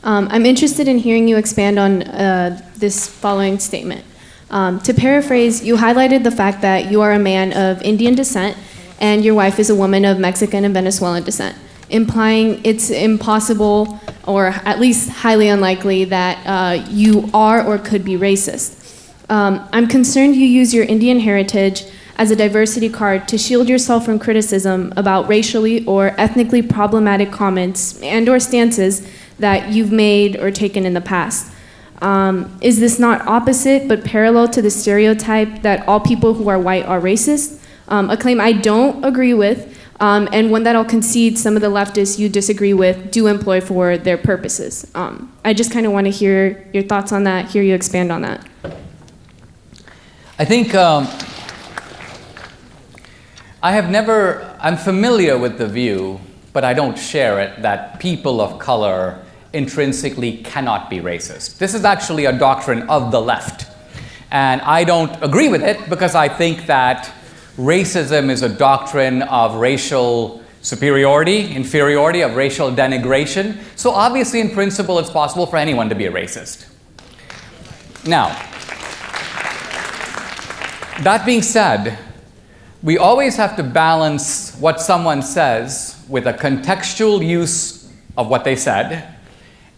I'm interested in hearing you expand on this following statement. To paraphrase, you highlighted the fact that you are a man of Indian descent and your wife is a woman of Mexican and Venezuelan descent, implying it's impossible, or at least highly unlikely, that you are or could be racist. I'm concerned you use your Indian heritage as a diversity card to shield yourself from criticism about racially or ethnically problematic comments and/or stances that you've made or taken in the past. Is this not opposite but parallel to the stereotype that all people who are white are racist? A claim I don't agree with, and one that I'll concede some of the leftists you disagree with do employ for their purposes. I just kind of want to hear your thoughts on that, hear you expand on that. I think I'm familiar with the view, but I don't share it, that people of color intrinsically cannot be racist. This is actually a doctrine of the left. And I don't agree with it because I think that racism is a doctrine of racial superiority, inferiority, of racial denigration. So obviously, in principle, it's possible for anyone to be a racist. Now, that being said, we always have to balance what someone says with a contextual use of what they said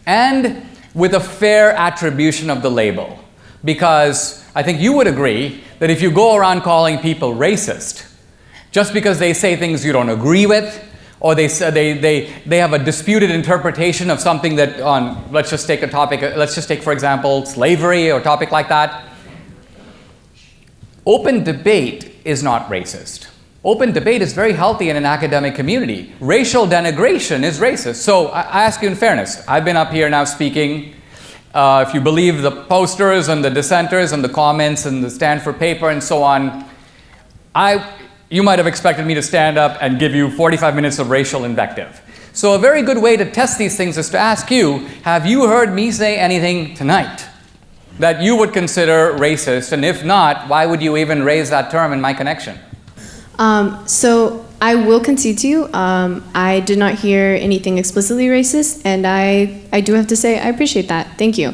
and with a fair attribution of the label. Because I think you would agree that if you go around calling people racist, just because they say things you don't agree with, or they have a disputed interpretation of something that, let's just take, for example, slavery or a topic like that. Open debate is not racist. Open debate is very healthy in an academic community. Racial denigration is racist. So I ask you in fairness, I've been up here now speaking. If you believe the posters and the dissenters and the comments and the Stanford paper and so on, you might have expected me to stand up and give you 45 minutes of racial invective. So a very good way to test these things is to ask you, have you heard me say anything tonight that you would consider racist? And if not, why would you even raise that term in my connection? So I will concede to you, I did not hear anything explicitly racist, and I do have to say I appreciate that. Thank you.